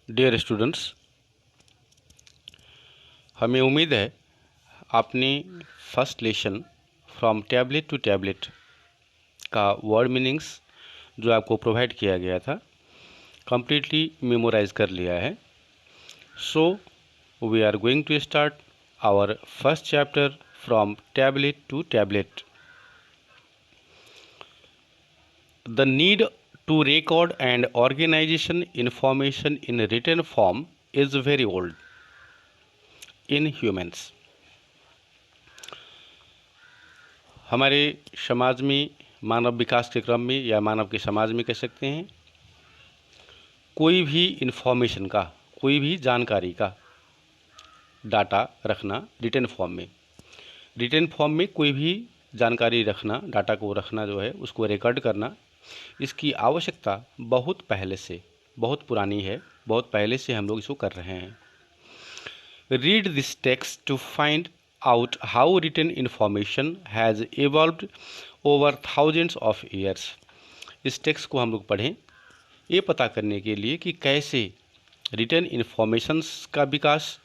Dear students, हमें उम्मीद है आपने first lesson from tablet to tablet का वर्ड मीनिंग्स जो आपको प्रोवाइड किया गया था कम्प्लीटली मेमोराइज कर लिया है। So we are going to start our first chapter from tablet to tablet. The need to record and organization information in written form is very old in humans। हमारे समाज में मानव विकास के क्रम में या मानव के समाज में कह सकते हैं, कोई भी इन्फॉर्मेशन का, कोई भी जानकारी का डाटा रखना रिटन फॉर्म में, रिटन फॉर्म में कोई भी जानकारी रखना, डाटा को रखना जो है उसको रिकॉर्ड करना, इसकी आवश्यकता बहुत पहले से, बहुत पुरानी है, बहुत पहले से हम लोग इसको कर रहे हैं। Read this text to find out how written information has evolved over thousands of years। इस टेक्स्ट को हम लोग पढ़ें ये पता करने के लिए कि कैसे रिटन इन्फॉर्मेशंस का विकास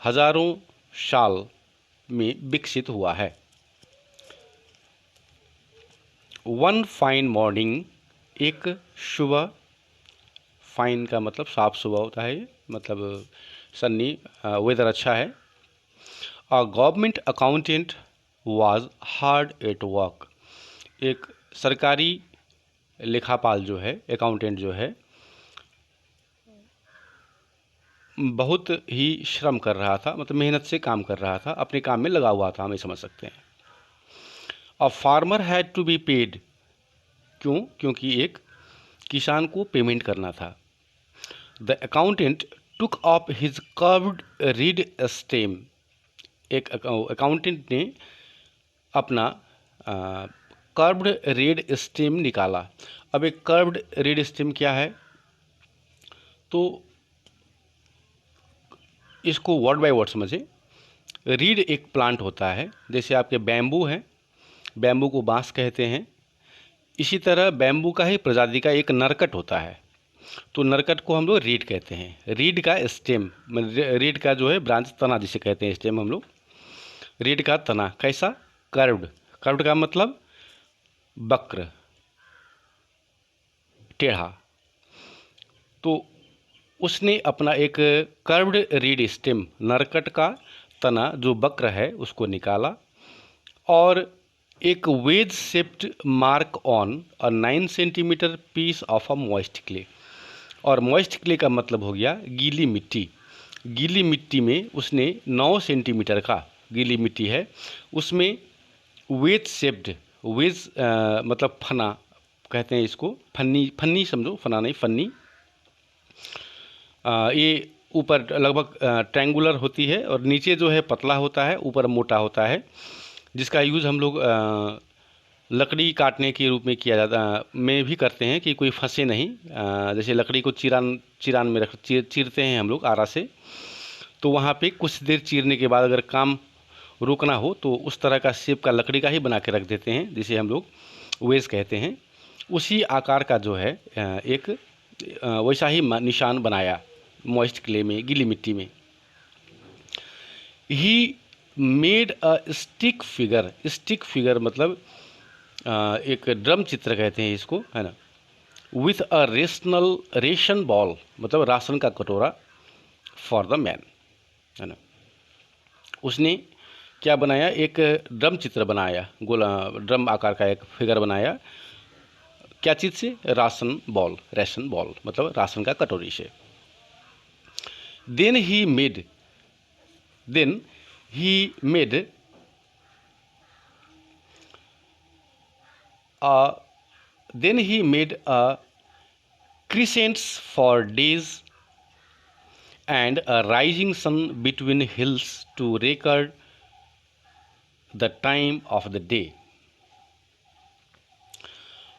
हजारों साल में विकसित हुआ है। वन फाइन मॉर्निंग, एक सुबह, फाइन का मतलब साफ सुबह होता है, मतलब सन्नी वेदर अच्छा है। A government accountant was hard at work। एक सरकारी लेखापाल जो है, अकाउंटेंट जो है, बहुत ही श्रम कर रहा था, मतलब मेहनत से काम कर रहा था, अपने काम में लगा हुआ था, हम ये समझ सकते हैं। A farmer had to be paid। क्यों? क्योंकि एक किसान को पेमेंट करना था। The accountant took up his curved reed stem। एक अकाउंटेंट ने अपना कर्व्ड रीड स्टेम निकाला। अब एक कर्व्ड रीड स्टेम क्या है, तो इसको वर्ड बाय वर्ड समझें। रीड एक प्लांट होता है, जैसे आपके बैम्बू हैं, बैम्बू को बांस कहते हैं, इसी तरह बैम्बू का ही प्रजाति का एक नरकट होता है, तो नरकट को हम लोग रीड कहते हैं। रीड का स्टेम, रीड का जो है ब्रांच, तना जिसे कहते हैं, स्टेम हम लोग। रीड का तना कैसा? कर्व्ड। कर्व्ड का मतलब वक्र, टेढ़ा। तो उसने अपना एक कर्व्ड रीड स्टेम, नरकट का तना जो वक्र है, उसको निकाला और एक wedge shaped mark on a 9 centimetre piece of a moist clay. और मॉइस्ट क्ले का मतलब हो गया गीली मिट्टी। गीली मिट्टी में उसने 9 सेंटीमीटर का, गीली मिट्टी है उसमें वेज शेप्ड, वेज मतलब फना कहते हैं इसको, फन्नी, फन्नी समझो, फना नहीं, फन्नी। ये ऊपर लगभग ट्रायंगुलर होती है और नीचे जो है पतला होता है, ऊपर मोटा होता है, जिसका यूज़ हम लोग लकड़ी काटने के रूप में किया जाता में भी करते हैं कि कोई फंसे नहीं। जैसे लकड़ी को चिरान में चीरते हैं हम लोग आरा से, तो वहाँ पे कुछ देर चीरने के बाद अगर काम रोकना हो तो उस तरह का शेप का लकड़ी का ही बना के रख देते हैं, जिसे हम लोग वेज कहते हैं। उसी आकार का जो है एक वैसा ही निशान बनाया मॉइस्ट क्ले में, गीली मिट्टी में। He made a stick figure. Stick figure मतलब एक ड्रम चित्र कहते हैं इसको, है ना। विथ अ रेशन बॉल, मतलब राशन का कटोरा, फॉर द मैन, है ना। उसने क्या बनाया? एक ड्रम चित्र बनाया, गोला ड्रम आकार का एक फिगर बनाया। क्या चीज़ से? राशन बॉल, रेशन बॉल मतलब राशन का कटोरी से। Then he made a crescents for days and a rising sun between hills to record the time of the day।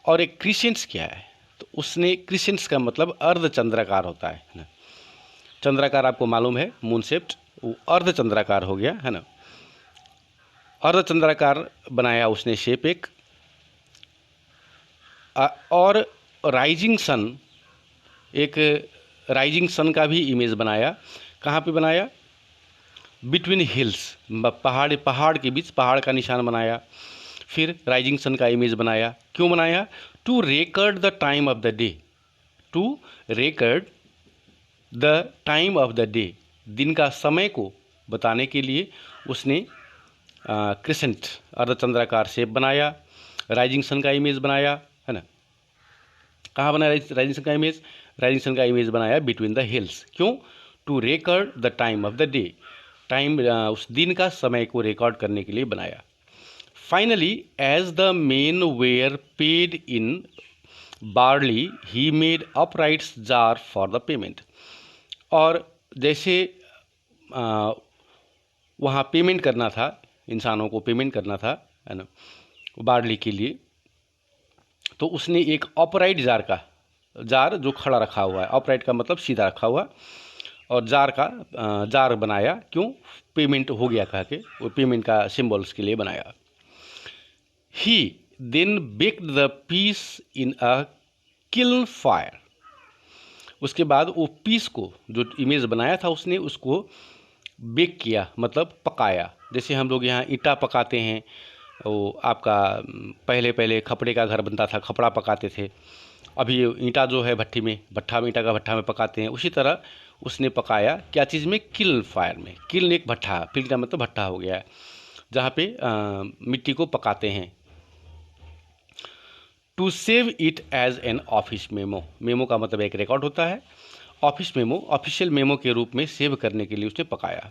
और एक क्रिसेंट्स क्या है? तो उसने, क्रिसेंट्स का मतलब अर्ध चंद्राकार होता है ना। चंद्राकार आपको मालूम है, मून शेप्ड, वो अर्ध चंद्राकार हो गया, है ना। अर्ध चंद्राकार बनाया उसने शेप एक, और राइजिंग सन, एक राइजिंग सन का भी इमेज बनाया। कहाँ पे बनाया? बिटवीन हिल्स, पहाड़ के बीच पहाड़ का निशान बनाया। फिर राइजिंग सन का इमेज बनाया। क्यों बनाया? To record the time of the day, to record the time of the day, दिन का समय को बताने के लिए उसने क्रिसेंट अर्धचंद्राकार शेप बनाया, राइजिंग सन का इमेज बनाया, है ना। कहाँ बनाया राइजिंग सन का इमेज? राइजिंग सन का इमेज बनाया बिटवीन द हिल्स। क्यों? To record the time of the day, time उस दिन का समय को रिकॉर्ड करने के लिए बनाया। Finally as the men were paid in barley he made uprights jar for the payment. और जैसे वहाँ पेमेंट करना था, इंसानों को पेमेंट करना था, है ना, बार्ली के लिए, तो उसने एक ऑपराइट जार का, जार जो खड़ा रखा हुआ है, ऑपराइट का मतलब सीधा रखा हुआ, और जार का जार बनाया। क्यों? पेमेंट हो गया कह के, वो पेमेंट का सिम्बल्स के लिए बनाया। He then baked the piece in a kiln fire. उसके बाद वो पीस को, जो इमेज बनाया था उसने, उसको बेक किया, मतलब पकाया। जैसे हम लोग यहाँ ईंटा पकाते हैं, वो आपका पहले पहले खपड़े का घर बनता था, खपड़ा पकाते थे। अभी ईंटा जो है भट्टी में, भट्ठा में, ईंटा का भट्ठा में पकाते हैं, उसी तरह उसने पकाया। क्या चीज़ में? किल्न फायर में। किल्न एक भट्ठा, फिर का मतलब भट्ठा हो गया है, जहाँ पे मिट्टी को पकाते हैं। To save it as an office memo, memo का मतलब एक रिकॉर्ड होता है, ऑफिस मेमो, ऑफिशियल मेमो के रूप में सेव करने के लिए उसने पकाया।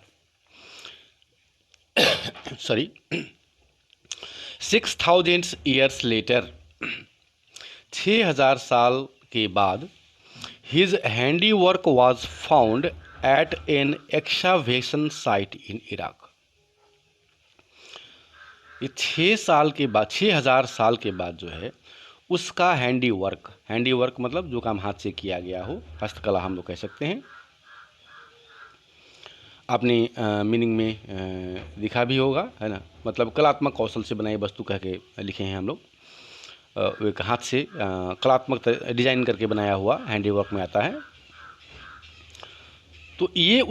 सॉरी। 6000 ईयर्स लेटर, 6000 साल के बाद, his handiwork was found at an excavation site in Iraq. ये 6 साल के बाद, 6000 साल के बाद जो है उसका हैंडी वर्क मतलब जो काम हाथ से किया गया हो, हस्तकला हम लोग कह सकते हैं। आपने मीनिंग में लिखा भी होगा, है ना, मतलब कलात्मक कौशल से बनाई वस्तु कह के लिखे हैं हम लोग। एक हाथ से कलात्मक डिजाइन करके बनाया हुआ हैंडी वर्क में आता है। तो ये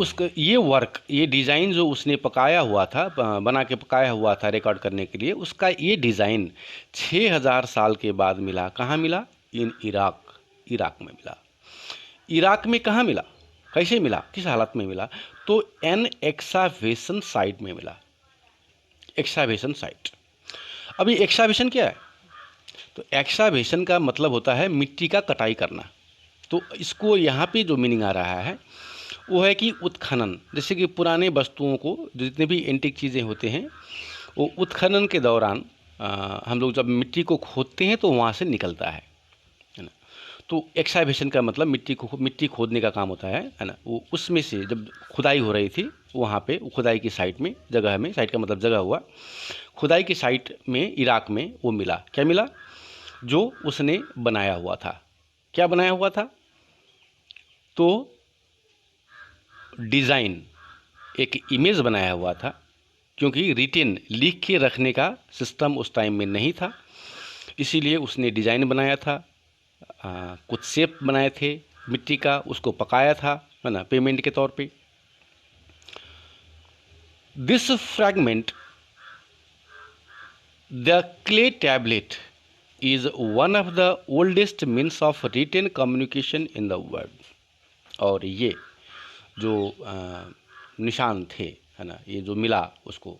वर्क, ये डिज़ाइन जो उसने पकाया हुआ था, बना के पकाया हुआ था रिकॉर्ड करने के लिए, उसका ये डिज़ाइन 6000 साल के बाद मिला। कहाँ मिला? इन इराक, इराक में मिला। इराक में कहाँ मिला? कैसे मिला? किस हालत में मिला? तो एन एक्सकावेशन साइट में मिला। Excavation site. अभी एक्सकावेशन क्या है? तो एक्सकावेशन का मतलब होता है मिट्टी का कटाई करना। तो इसको यहाँ पे जो मीनिंग आ रहा है वो है कि उत्खनन। जैसे कि पुराने वस्तुओं को, जितने भी एंटीक चीज़ें होते हैं, वो उत्खनन के दौरान हम लोग जब मिट्टी को खोदते हैं तो वहाँ से निकलता है ना। तो एक्सकावेशन का मतलब मिट्टी खोदने का काम होता है ना। वो उसमें से जब खुदाई हो रही थी वहाँ पे, खुदाई की साइट में, जगह में, साइट का मतलब जगह हुआ, खुदाई की साइट में इराक में वो मिला। क्या मिला? जो उसने बनाया हुआ था। क्या बनाया हुआ था? तो डिज़ाइन, एक इमेज बनाया हुआ था, क्योंकि रिटेन, लिख के रखने का सिस्टम उस टाइम में नहीं था, इसीलिए उसने डिज़ाइन बनाया था। कुछ शेप बनाए थे मिट्टी का, उसको पकाया था, है ना, पेमेंट के तौर पे। This fragment, the clay tablet, is one of the oldest means of written communication in the world. और ये जो निशान थे, है ना, ये जो मिला उसको,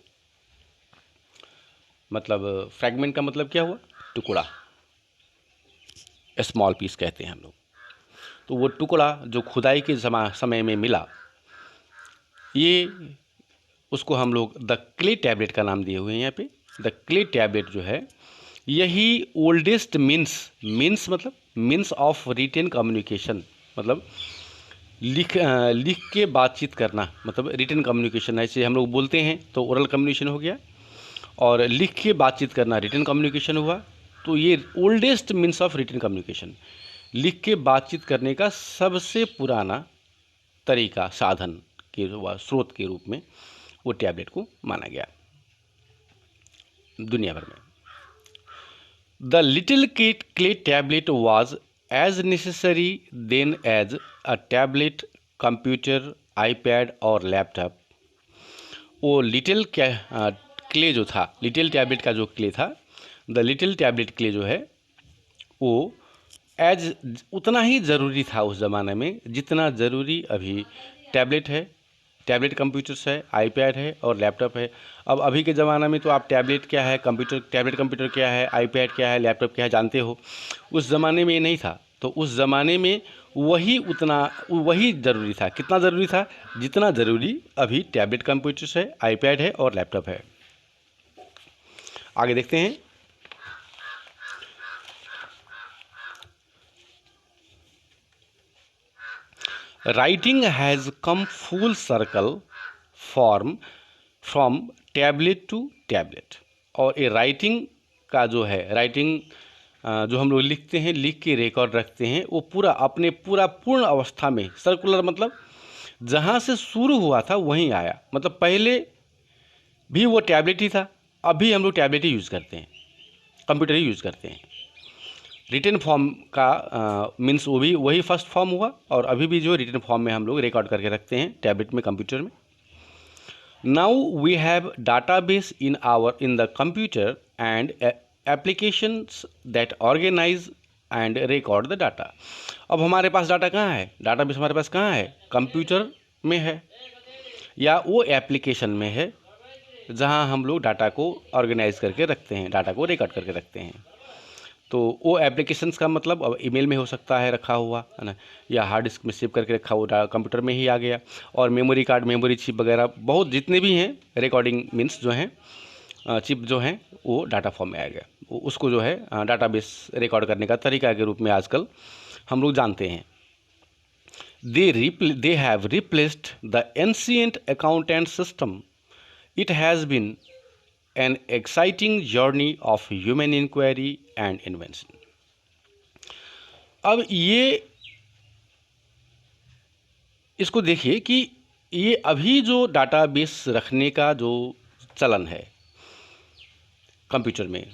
मतलब फ्रैगमेंट का मतलब क्या हुआ? टुकड़ा, स्मॉल पीस कहते हैं हम लोग। तो वो टुकड़ा जो खुदाई के समय में मिला, ये उसको हम लोग द क्ले टैबलेट का नाम दिए हुए हैं यहाँ पे। द क्ले टैबलेट जो है, यही ओल्डेस्ट मीन्स मतलब मीन्स ऑफ रिटेन कम्युनिकेशन, मतलब लिख के बातचीत करना, मतलब रिटेन कम्युनिकेशन। ऐसे हम लोग बोलते हैं तो ओरल कम्युनिकेशन हो गया, और लिख के बातचीत करना रिटेन कम्युनिकेशन हुआ। तो ये oldest means of written communication, लिख के बातचीत करने का सबसे पुराना तरीका, साधन के स्रोत के रूप में वो टैबलेट को माना गया दुनिया भर में। The little clay tablet was as necessary then as a tablet, computer, iPad और लैपटॉप। वो लिटिल क्ले जो था, लिटिल टैबलेट का जो क्ले था, द लिटिल टैबलेट क्ले जो है वो एज उतना ही ज़रूरी था उस ज़माने में जितना ज़रूरी अभी टैबलेट है, टैबलेट कंप्यूटर्स है, आईपैड है और लैपटॉप है। अब अभी के ज़माने में तो आप टैबलेट क्या है, टैबलेट कंप्यूटर क्या है, आईपैड क्या है, लैपटॉप क्या है जानते हो। उस ज़माने में ये नहीं था। तो उस ज़माने में वही ज़रूरी था। कितना ज़रूरी था? जितना ज़रूरी अभी टैबलेट कंप्यूटर्स है, आईपैड है और लैपटॉप है। आगे देखते हैं। Writing has come full circle form from tablet to tablet. और ये राइटिंग का जो है, राइटिंग जो हम लोग लिखते हैं, लिख के रिकॉर्ड रखते हैं, वो पूरा पूर्ण अवस्था में, सर्कुलर मतलब जहाँ से शुरू हुआ था वहीं आया। मतलब पहले भी वो टैबलेट ही था, अभी हम लोग टैबलेट ही यूज़ करते हैं, कंप्यूटर ही यूज़ करते हैं। रिटन फॉर्म का मीन्स वो भी वही फर्स्ट फॉर्म हुआ, और अभी भी जो रिटन फॉर्म में हम लोग रिकॉर्ड करके रखते हैं टैबलेट में, कंप्यूटर में। Now we have database in the computer and applications that organize and record the data। अब हमारे पास डाटा कहाँ है? डाटाबेस हमारे पास कहाँ है? कंप्यूटर में है या वो एप्लीकेशन में है जहाँ हम लोग डाटा को ऑर्गेनाइज करके रखते हैं, डाटा को रिकॉर्ड करके रखते हैं। तो वो एप्लीकेशंस का मतलब अब ईमेल में हो सकता है रखा हुआ, है ना, या हार्ड डिस्क में सेव करके रखा हुआ कंप्यूटर में ही आ गया। और मेमोरी कार्ड, मेमोरी चिप वगैरह बहुत जितने भी हैं रिकॉर्डिंग मीन्स जो हैं चिप जो हैं वो डाटा फॉर्म में आ गया। उसको जो है डाटाबेस रिकॉर्ड करने का तरीका के रूप में आजकल हम लोग जानते हैं। They have replaced the ancient accountant system. It has been an exciting journey of human inquiry and invention। अब ये इसको देखिए कि ये अभी जो डाटाबेस रखने का जो चलन है कंप्यूटर में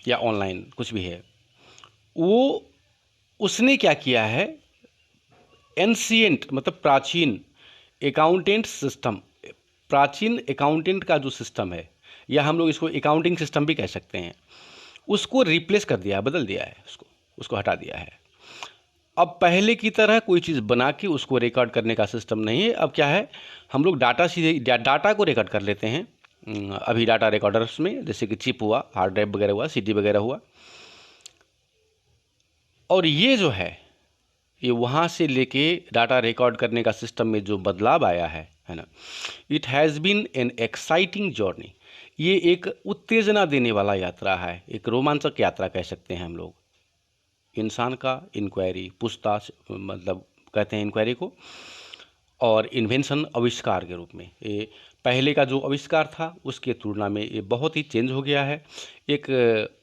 या ऑनलाइन कुछ भी है, वो उसने क्या किया है, एंशिएंट मतलब प्राचीन अकाउंटेंट सिस्टम, प्राचीन अकाउंटेंट का जो सिस्टम है, या हम लोग इसको अकाउंटिंग सिस्टम भी कह सकते हैं, उसको रिप्लेस कर दिया, बदल दिया है, उसको हटा दिया है। अब पहले की तरह कोई चीज़ बना के उसको रिकॉर्ड करने का सिस्टम नहीं है। अब क्या है, हम लोग डाटा को रिकॉर्ड कर लेते हैं अभी डाटा रिकॉर्डर्स में, जैसे कि चिप हुआ, हार्ड ड्राइव वगैरह हुआ, सीडी वगैरह हुआ। और ये जो है ये वहाँ से लेके डाटा रिकॉर्ड करने का सिस्टम में जो बदलाव आया है ना, it has been an exciting journey. ये एक उत्तेजना देने वाला यात्रा है, एक रोमांचक यात्रा कह सकते हैं हम लोग। इंसान का इंक्वायरी, पूछताछ मतलब कहते हैं इंक्वायरी को, और इन्वेंशन आविष्कार के रूप में। ये पहले का जो आविष्कार था उसके तुलना में ये बहुत ही चेंज हो गया है। एक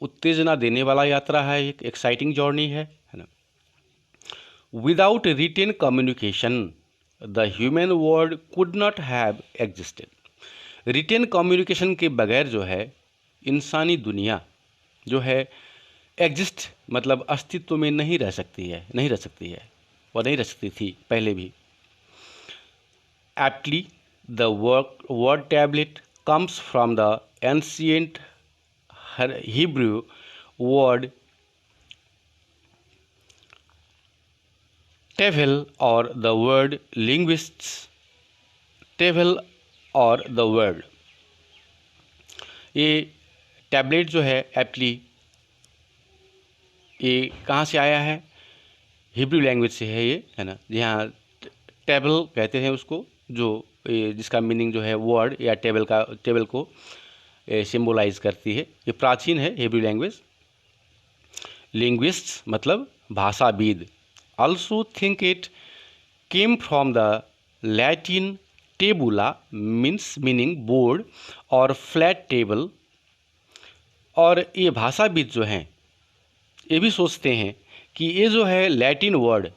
उत्तेजना देने वाला यात्रा है, एक एक्साइटिंग जर्नी है ना। Without written communication the human world could not have existed. Written communication के बगैर जो है इंसानी दुनिया जो है एग्जिस्ट मतलब अस्तित्व में नहीं रह सकती है और नहीं रह सकती थी पहले भी। Aptly the word tablet comes from the ancient Hebrew word table और द वर्ड लिंग्विस्ट्स, टेबल और द वर्ड। ये टैबलेट जो है एप्टली ये कहाँ से आया है? हिब्रू लैंग्वेज से है ये, है ना। यहाँ टेबल कहते हैं उसको, जो जिसका मीनिंग जो है वर्ड या टेबल को सिंबलाइज करती है। ये प्राचीन है हिब्रू लैंग्वेज। लिंग्विस्ट्स मतलब भाषाविद। Also think it came from the Latin tabula meaning board और फ्लैट टेबल। और ये भाषाविद जो हैं ये भी सोचते हैं कि ये जो है लैटिन वर्ड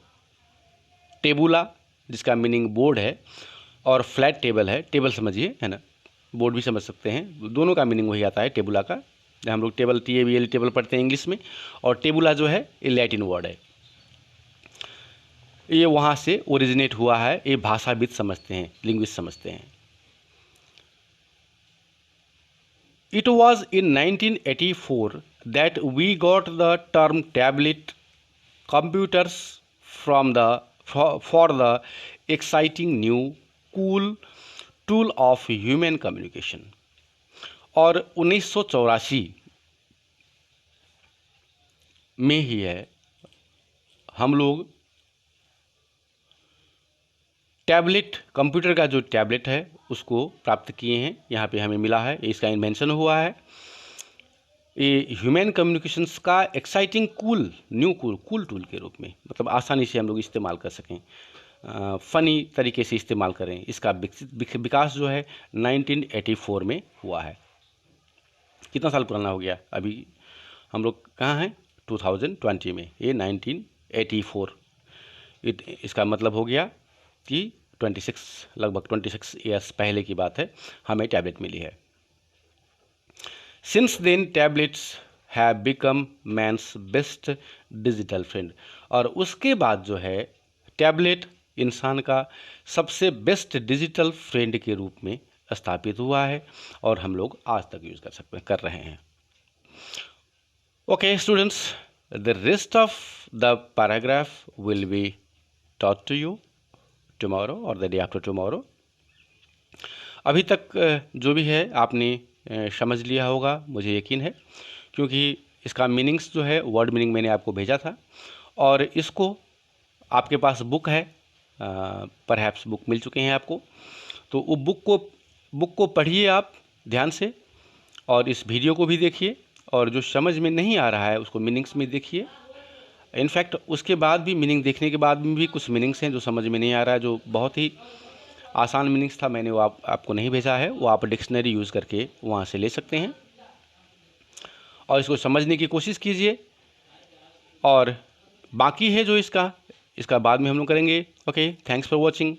टेबुला जिसका मीनिंग बोर्ड है और फ्लैट टेबल है, टेबल समझिए, है ना, बोर्ड भी समझ सकते हैं, दोनों का मीनिंग वही आता है टेबुला का। हम लोग टेबल TABL टेबल पढ़ते हैं इंग्लिश में, और टेबुला जो है ये लैटिन वर्ड है। ये वहाँ से ओरिजिनेट हुआ है, ये भाषाविद समझते हैं, लिंग्विस्ट समझते हैं। It was in 1984 that we got the term tablet computers for the exciting new cool tool of human communication। और 1984 में ही है हम लोग टैबलेट, कंप्यूटर का जो टैबलेट है उसको प्राप्त किए हैं। यहाँ पे हमें मिला है, इसका इन्वेंशन हुआ है। ये ह्यूमन कम्युनिकेशंस का एक्साइटिंग न्यू कूल टूल के रूप में, मतलब आसानी से हम लोग इस्तेमाल कर सकें, फ़नी तरीके से इस्तेमाल करें। इसका विकास जो है 1984 में हुआ है। कितना साल पुराना हो गया? अभी हम लोग कहाँ हैं? 2020 में। ये 1984, इसका मतलब हो गया कि लगभग 26 ईयर्स पहले की बात है, हमें टैबलेट मिली है। Since then tablets have become man's best digital friend। और उसके बाद जो है टैबलेट इंसान का सबसे बेस्ट डिजिटल फ्रेंड के रूप में स्थापित हुआ है और हम लोग आज तक यूज़ कर रहे हैं। Okay students, the rest of the paragraph will be taught to you tomorrow और द डे आफ्टर टुमारो। अभी तक जो भी है आपने समझ लिया होगा, मुझे यकीन है, क्योंकि इसका मीनिंग्स जो है, वर्ड मीनिंग मैंने आपको भेजा था और इसको आपके पास बुक है, परहैप्स बुक मिल चुके हैं आपको, तो वो बुक को पढ़िए आप ध्यान से और इस वीडियो को भी देखिए और जो समझ में नहीं आ रहा है उसको मीनिंग्स में देखिए। इनफैक्ट उसके बाद भी, मीनिंग देखने के बाद भी कुछ मीनिंग्स हैं जो समझ में नहीं आ रहा है, जो बहुत ही आसान मीनिंग्स था, मैंने वो आपको नहीं भेजा है, वो आप डिक्शनरी यूज़ करके वहाँ से ले सकते हैं और इसको समझने की कोशिश कीजिए। और बाकी है जो इसका बाद में हम लोग करेंगे। Okay, thanks for watching.